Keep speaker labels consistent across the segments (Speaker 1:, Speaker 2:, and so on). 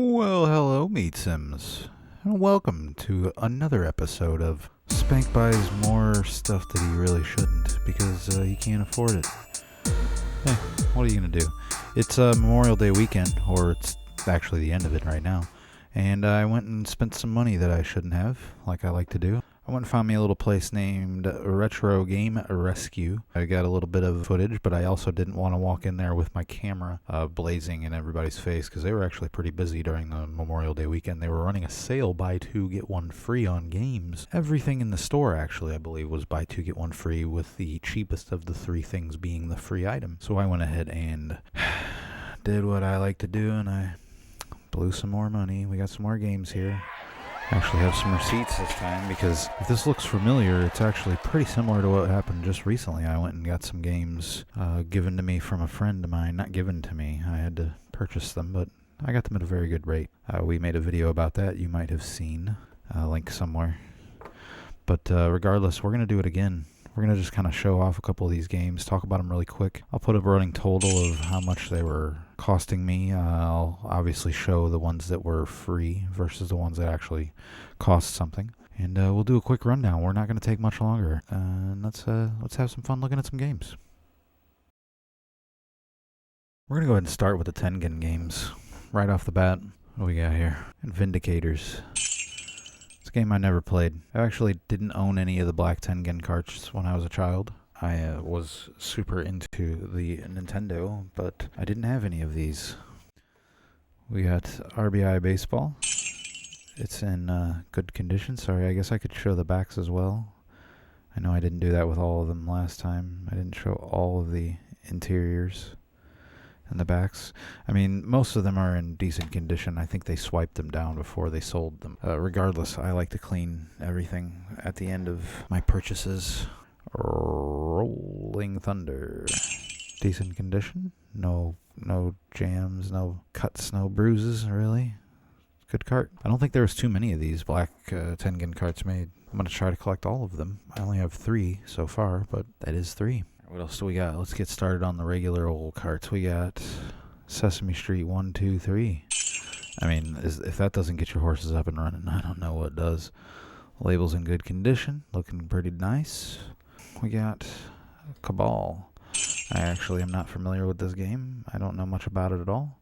Speaker 1: Well, hello, Meatsims, and welcome to another episode of Spank buys more stuff that he really shouldn't because he can't afford it. Hey, what are you gonna do? It's Memorial Day weekend, or it's actually the end of it right now, and I went and spent some money that I shouldn't have, like I like to do. I went and found me a little place named Retro Game Rescue. I got a little bit of footage, but I also didn't want to walk in there with my camera blazing in everybody's face because they were actually pretty busy during the Memorial Day weekend. They were running a sale, buy two, get one free on games. Everything in the store, actually, I believe, was buy two, get one free, with the cheapest of the three things being the free item. So I went ahead and did what I like to do, and I blew some more money. We got some more games here. Actually have some receipts this time, because if this looks familiar, it's actually pretty similar to what happened just recently. I went and got some games given to me from a friend of mine. Not given to me, I had to purchase them, but I got them at a very good rate. We made a video about that you might have seen, link somewhere. But regardless, we're going to do it again. We're going to just kind of show off a couple of these games, talk about them really quick. I'll put a running total of how much they were costing me. I'll obviously show the ones that were free versus the ones that actually cost something. And we'll do a quick rundown. We're not going to take much longer. And let's have some fun looking at some games. We're going to go ahead and start with the Tengen games right off the bat. What do we got here? Vindicators. It's a game I never played. I actually didn't own any of the black Tengen carts when I was a child. I was super into the Nintendo, but I didn't have any of these. We got RBI Baseball. It's in good condition. Sorry, I guess I could show the backs as well. I know I didn't do that with all of them last time. I didn't show all of the interiors and the backs. I mean, most of them are in decent condition. I think they swiped them down before they sold them. Regardless, I like to clean everything at the end of my purchases. Rolling Thunder. Decent condition. No jams, no cuts, no bruises, really. Good cart. I don't think there was too many of these black Tengen carts made. I'm going to try to collect all of them. I only have 3 so far, but that is 3. What else do we got? Let's get started on the regular old carts. We got Sesame Street 1, 2, 3. I mean, if that doesn't get your horses up and running, I don't know what does. Label's in good condition. Looking pretty nice. We got Cabal. I actually am not familiar with this game. I don't know much about it at all.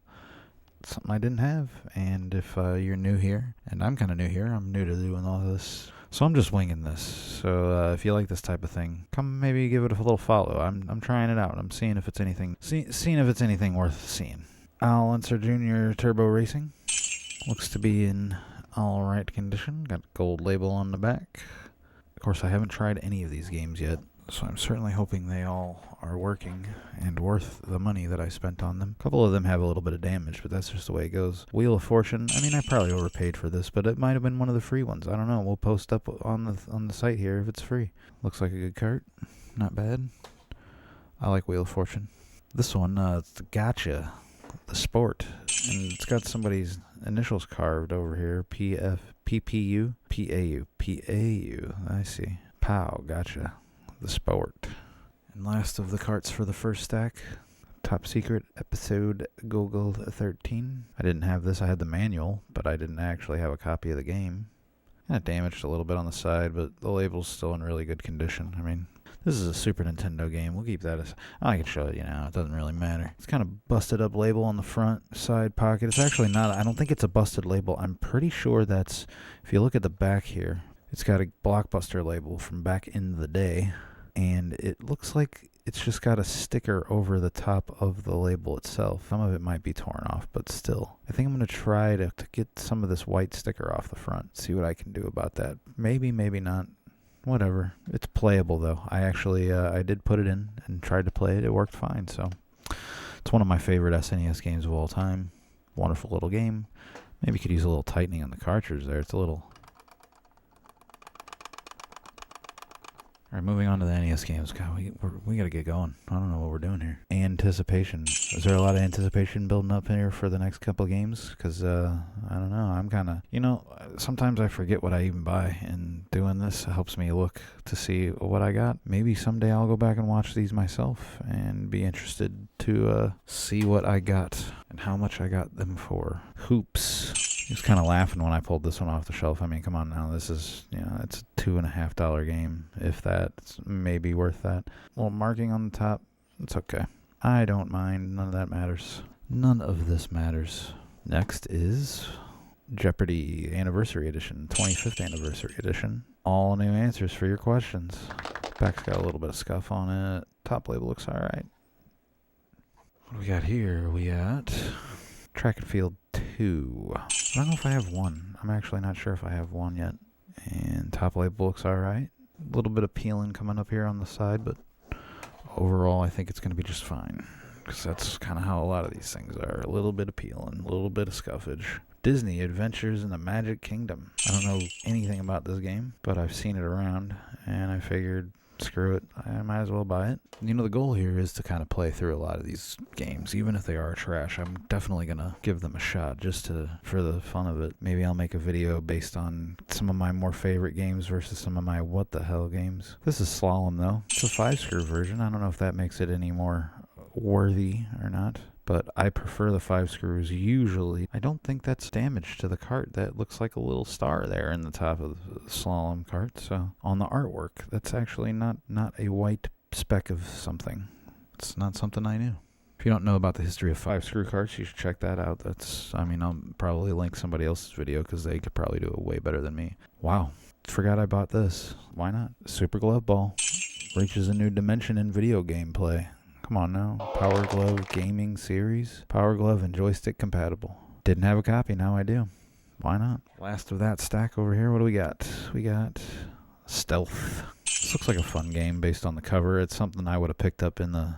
Speaker 1: It's something I didn't have. And if you're new here, and I'm kind of new here, I'm new to doing all this. So I'm just winging this. So if you like this type of thing, come maybe give it a little follow. I'm trying it out. I'm seeing if it's anything seeing if it's anything worth seeing. Al Unser Jr. Turbo Racing looks to be in all right condition. Got gold label on the back. Of course, I haven't tried any of these games yet, so I'm certainly hoping they all are working and worth the money that I spent on them. A couple of them have a little bit of damage, but that's just the way it goes. Wheel of Fortune. I mean, I probably overpaid for this, but it might have been one of the free ones. I don't know. We'll post up on the site here if it's free. Looks like a good cart. Not bad. I like Wheel of Fortune. This one, it's the Gotcha, the Sport, and it's got somebody's initials carved over here. PPU, PAU. I see. Pow, Gotcha. The Sport. And last of the carts for the first stack, Top Secret Episode Google 13. I didn't have this. I had the manual, but I didn't actually have a copy of the game. Kind of damaged a little bit on the side, but the label's still in really good condition. I mean, this is a Super Nintendo game. We'll keep that as... I can show it, it doesn't really matter. It's kind of busted up label on the front side pocket. It's actually not... I don't think it's a busted label. I'm pretty sure that's... If you look at the back here, it's got a Blockbuster label from back in the day. And it looks like it's just got a sticker over the top of the label itself. Some of it might be torn off, but still. I think I'm going to try to get some of this white sticker off the front. See what I can do about that. Maybe, maybe not. Whatever. It's playable, though. I actually, I did put it in and tried to play it. It worked fine, so. It's one of my favorite SNES games of all time. Wonderful little game. Maybe you could use a little tightening on the cartridge there. It's a little... All right, moving on to the NES games. God, we got to get going. I don't know what we're doing here. Anticipation. Is there a lot of anticipation building up here for the next couple of games? Because, I don't know. I'm kind of, sometimes I forget what I even buy, and doing this helps me look to see what I got. Maybe someday I'll go back and watch these myself and be interested to see what I got and how much I got them for. Hoops. He was kind of laughing when I pulled this one off the shelf. I mean, come on now. This is, it's a $2.50 game. If that, it's maybe worth that. Well, marking on the top, it's okay. I don't mind. None of that matters. None of this matters. Next is Jeopardy! Anniversary Edition, 25th Anniversary Edition. All new answers for your questions. Back's got a little bit of scuff on it. Top label looks alright. What do we got here? We got Track and Field 2. I don't know if I have one. I'm actually not sure if I have one yet. And top label looks alright. A little bit of peeling coming up here on the side, but overall I think it's going to be just fine. Because that's kind of how a lot of these things are. A little bit of peeling, a little bit of scuffage. Disney Adventures in the Magic Kingdom. I don't know anything about this game, but I've seen it around, and I figured, screw it, I might as well buy it. The goal here is to kind of play through a lot of these games, even if they are trash. I'm definitely going to give them a shot just for the fun of it. Maybe I'll make a video based on some of my more favorite games versus some of my what the hell games. This is Slalom, though. It's a 5-screw version. I don't know if that makes it any more worthy or not, but I prefer the 5 screws usually. I don't think that's damage to the cart. That looks like a little star there in the top of the Slalom cart. So on the artwork, that's actually not a white speck of something. It's not something I knew. If you don't know about the history of 5-screw carts, you should check that out. I'll probably link somebody else's video because they could probably do it way better than me. Wow, forgot I bought this. Why not? Super Glove Ball reaches a new dimension in video gameplay. Come on now. Power Glove Gaming Series. Power Glove and joystick compatible. Didn't have a copy, now I do. Why not? Last of that stack over here. What do we got? We got Stealth. This looks like a fun game based on the cover. It's something I would have picked up in the...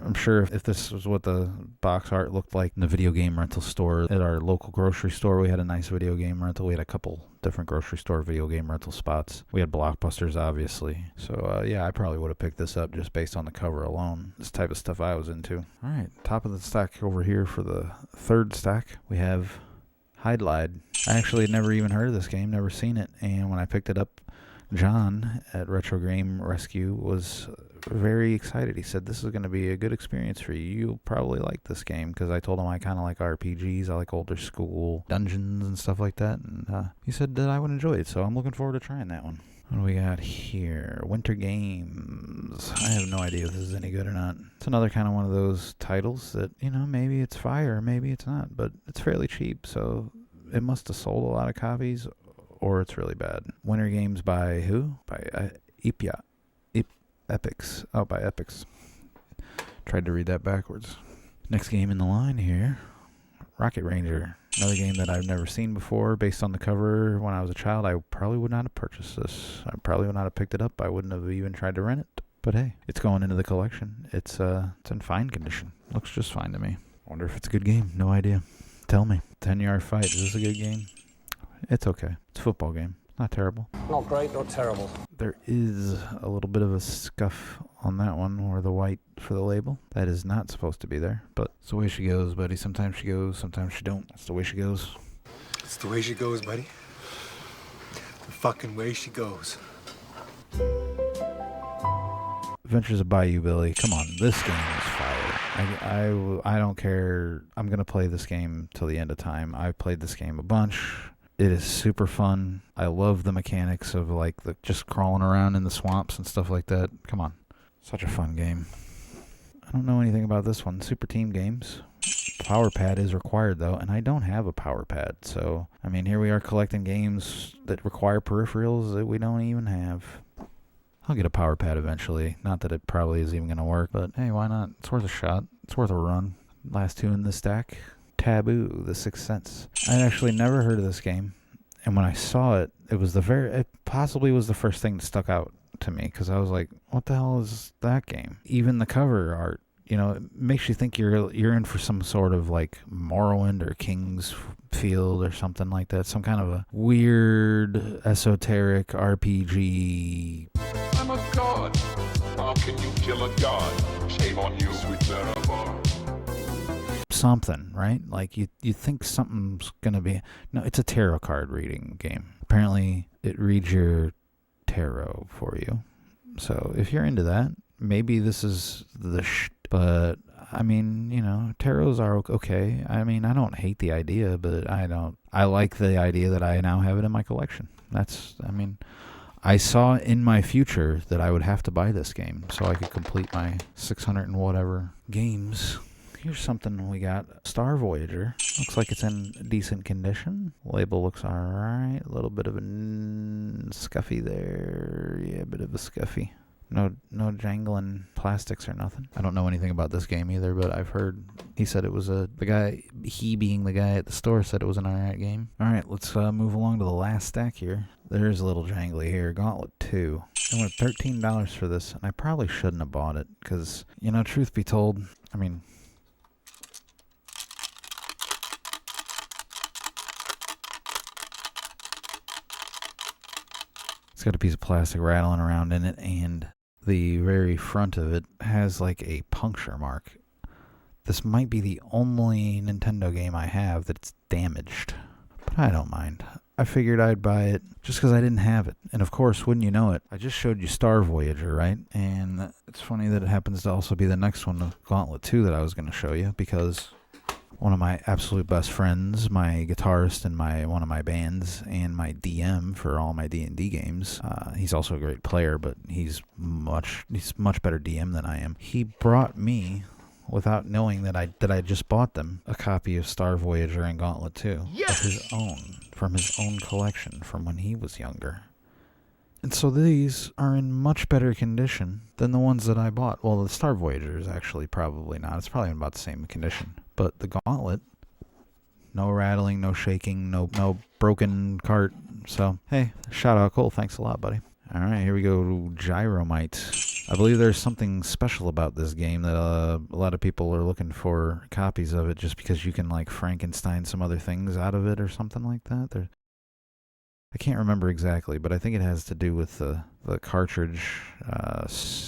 Speaker 1: I'm sure if this was what the box art looked like in the video game rental store at our local grocery store, we had a nice video game rental. We had a couple different grocery store video game rental spots. We had Blockbusters, obviously. So, yeah, I probably would have picked this up just based on the cover alone. This type of stuff I was into. All right, top of the stack over here for the third stack, we have Hydlide. I actually had never even heard of this game, never seen it. And when I picked it up, John at Retro Game Rescue was very excited. He said, this is going to be a good experience for you. You'll probably like this game, because I told him I kind of like RPGs. I like older school dungeons and stuff like that. And he said that I would enjoy it, so I'm looking forward to trying that one. What do we got here? Winter Games. I have no idea if this is any good or not. It's another kind of one of those titles that, maybe it's fire, maybe it's not, but it's fairly cheap, so it must have sold a lot of copies, or it's really bad. Winter Games by who? By Epics. Oh, by Epics. Tried to read that backwards. Next game in the line here, Rocket Ranger. Another game that I've never seen before. Based on the cover when I was a child, I probably would not have purchased this. I probably would not have picked it up. I wouldn't have even tried to rent it. But hey, it's going into the collection. It's in fine condition. Looks just fine to me. Wonder if it's a good game. No idea. Tell me. 10-yard fight. Is this a good game? It's okay. It's a football game. Not terrible.
Speaker 2: Not great, not terrible.
Speaker 1: There is a little bit of a scuff on that one, or the white for the label. That is not supposed to be there, but it's the way she goes, buddy. Sometimes she goes, sometimes she don't. That's the way she goes.
Speaker 2: It's the way she goes, buddy. The fucking way she goes.
Speaker 1: Adventures of Bayou Billy. Come on, this game is fire. I don't care. I'm going to play this game till the end of time. I've played this game a bunch. It is super fun. I love the mechanics of the just crawling around in the swamps and stuff like that. Come on. Such a fun game. I don't know anything about this one. Super Team Games. Power pad is required though, and I don't have a power pad. So, here we are collecting games that require peripherals that we don't even have. I'll get a power pad eventually. Not that it probably is even going to work, but hey, why not? It's worth a shot. It's worth a run. Last two in the stack. Taboo, The Sixth Sense. I actually never heard of this game, and when I saw it, it possibly was the first thing that stuck out to me, because I was like, what the hell is that game? Even the cover art, it makes you think you're in for some sort of Morrowind or King's Field or something like that, some kind of a weird esoteric RPG. I'm a god.
Speaker 3: Can you kill a god? Shame on you, sweet Sarah.
Speaker 1: Something, right? Like you think something's gonna be. No, it's a tarot card reading game. Apparently, it reads your tarot for you. So if you're into that, maybe this is the but I mean, you know, tarots are okay. I mean, I don't hate the idea, but I like the idea that I now have it in my collection. I saw in my future that I would have to buy this game so I could complete my 600 and whatever games. Here's something we got. Star Voyager. Looks like it's in decent condition. Label looks alright. A little bit of a scuffy there. Yeah, a bit of a scuffy. No jangling plastics or nothing. I don't know anything about this game either, but I've heard he said it was he being the guy at the store said it was an alright game. Alright, let's move along to the last stack here. There's a little jangly here. Gauntlet 2. I went $13 for this, and I probably shouldn't have bought it, because, you know, truth be told, I mean, it's got a piece of plastic rattling around in it, and the very front of it has like a puncture mark. This might be the only Nintendo game I have that's damaged, but I don't mind. I figured I'd buy it just because I didn't have it. And of course, wouldn't you know it, I just showed you Star Voyager, right? And it's funny that it happens to also be the next one, Gauntlet 2, that I was going to show you, because one of my absolute best friends, my guitarist in one of my bands, and my DM for all my D&D games. He's also a great player, but he's much better DM than I am. He brought me, without knowing that I just bought them, a copy of Star Voyager and Gauntlet 2 of his own, from his own collection from when he was younger. And so these are in much better condition than the ones that I bought. Well, the Star Voyager is actually probably not. It's probably in about the same condition. But the Gauntlet, no rattling, no shaking, no broken cart. So, hey, shout out Cole. Thanks a lot, buddy. All right, here we go. Gyromite. I believe there's something special about this game that a lot of people are looking for copies of it just because you can, like, Frankenstein some other things out of it or something like that. I can't remember exactly, but I think it has to do with the cartridge,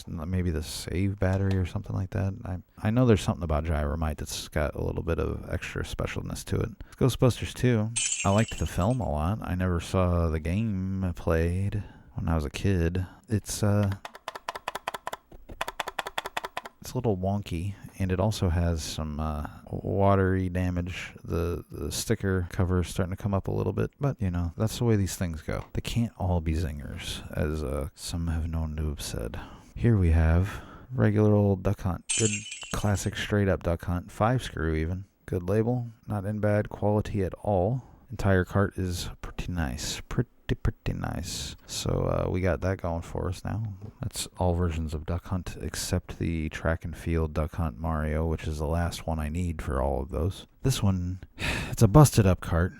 Speaker 1: maybe the save battery or something like that. I know there's something about Gyromite that's got a little bit of extra specialness to it. Ghostbusters 2. I liked the film a lot. I never saw the game played when I was a kid. It's a little wonky, and it also has some watery damage. The sticker cover is starting to come up a little bit, but, you know, that's the way these things go. They can't all be zingers, as some have known to have said. Here we have regular old Duck Hunt. Good classic straight-up Duck Hunt. 5-screw even. Good label. Not in bad quality at all. Entire cart is pretty nice. Pretty nice. So we got that going for us now. That's all versions of Duck Hunt except the Track and Field Duck Hunt Mario, which is the last one I need for all of those. This one, it's a busted up cart.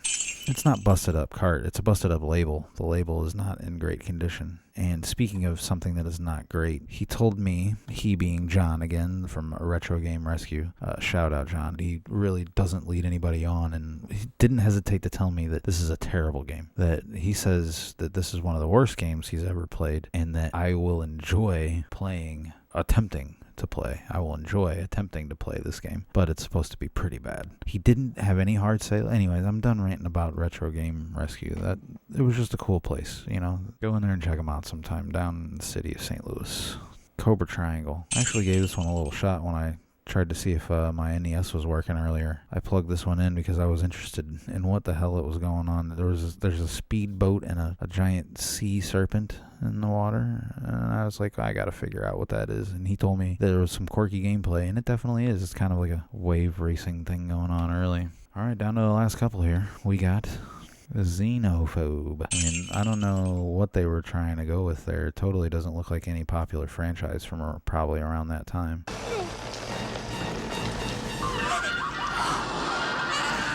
Speaker 1: It's not busted up cart, it's a busted up label. The label is not in great condition. And speaking of something that is not great, he told me, he being John again from Retro Game Rescue, shout out John, he really doesn't lead anybody on, and he didn't hesitate to tell me that this is a terrible game. That he says that this is one of the worst games he's ever played, and that I will enjoy attempting to play this game, but it's supposed to be pretty bad. He didn't have any hard sale. Anyways, I'm done ranting about Retro Game Rescue. It was just a cool place, you know. Go in there and check them out sometime down in the city of St. Louis. Cobra Triangle. I actually gave this one a little shot when I tried to see if my NES was working earlier. I plugged this one in because I was interested in what the hell it was going on. There's a speedboat and a giant sea serpent in the water, and I was like, I gotta figure out what that is. And he told me there was some quirky gameplay, and it definitely is. It's kind of like a wave racing thing going on early. All right, down to the last couple here. We got Xenophobe. I mean, I don't know what they were trying to go with there. It totally doesn't look like any popular franchise from probably around that time.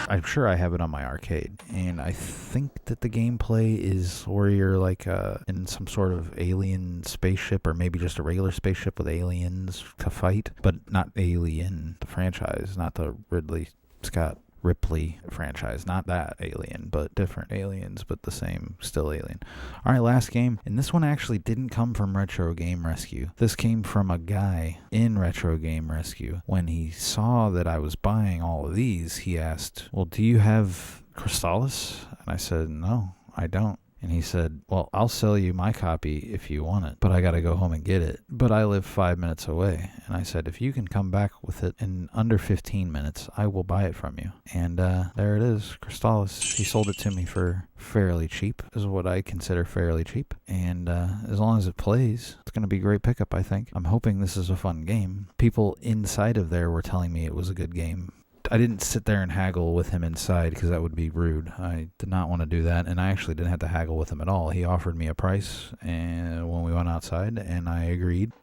Speaker 1: I'm sure I have it on my arcade, and I think that the gameplay is where you're like in some sort of alien spaceship, or maybe just a regular spaceship with aliens to fight, but not Alien, the franchise, not the Ridley Scott Ripley franchise. Not that Alien, but different aliens, but the same, still Alien. All right, last game. And this one actually didn't come from Retro Game Rescue. This came from a guy in Retro Game Rescue. When he saw that I was buying all of these, he asked, well, do you have Crystalis? And I said, no, I don't. And he said, well, I'll sell you my copy if you want it, but I got to go home and get it. But I live 5 minutes away. And I said, if you can come back with it in under 15 minutes, I will buy it from you. And there it is, Crystalis. He sold it to me for fairly cheap, is what I consider fairly cheap. And as long as it plays, it's going to be a great pickup, I think. I'm hoping this is a fun game. People inside of there were telling me it was a good game. I didn't sit there and haggle with him inside because that would be rude. I did not want to do that, and I actually didn't have to haggle with him at all. He offered me a price and when we went outside, and I agreed.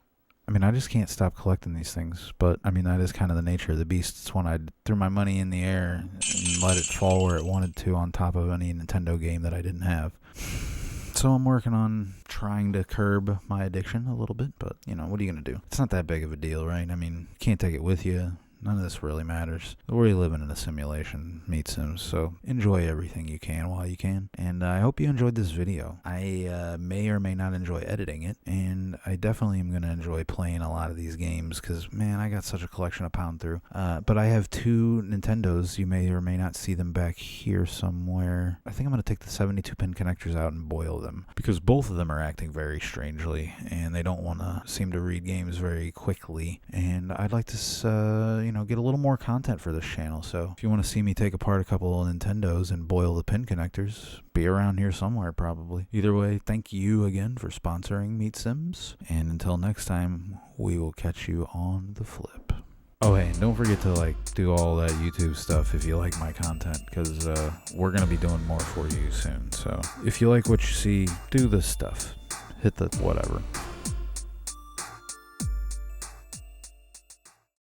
Speaker 1: I mean, I just can't stop collecting these things, but I mean, that is kind of the nature of the beast. It's when I threw my money in the air and let it fall where it wanted to on top of any Nintendo game that I didn't have. So I'm working on trying to curb my addiction a little bit, but, you know, what are you going to do? It's not that big of a deal, right? I mean, you can't take it with you. None of this really matters. We're living in a simulation, Meatsims, so enjoy everything you can while you can. And I hope you enjoyed this video. I may or may not enjoy editing it, and I definitely am going to enjoy playing a lot of these games, because, man, I got such a collection to pound through. But I have 2 Nintendos. You may or may not see them back here somewhere. I think I'm going to take the 72-pin connectors out and boil them, because both of them are acting very strangely, and they don't want to seem to read games very quickly. And I'd like to, get a little more content for this channel. So if you want to see me take apart a couple of Nintendos and boil the pin connectors, be around here somewhere probably. Either way, thank you again for sponsoring Meatsims, and until next time, we will catch you on the flip. Oh, hey, and don't forget to do all that YouTube stuff if you like my content, because we're gonna be doing more for you soon. So if you like what you see, do this stuff. Hit the whatever.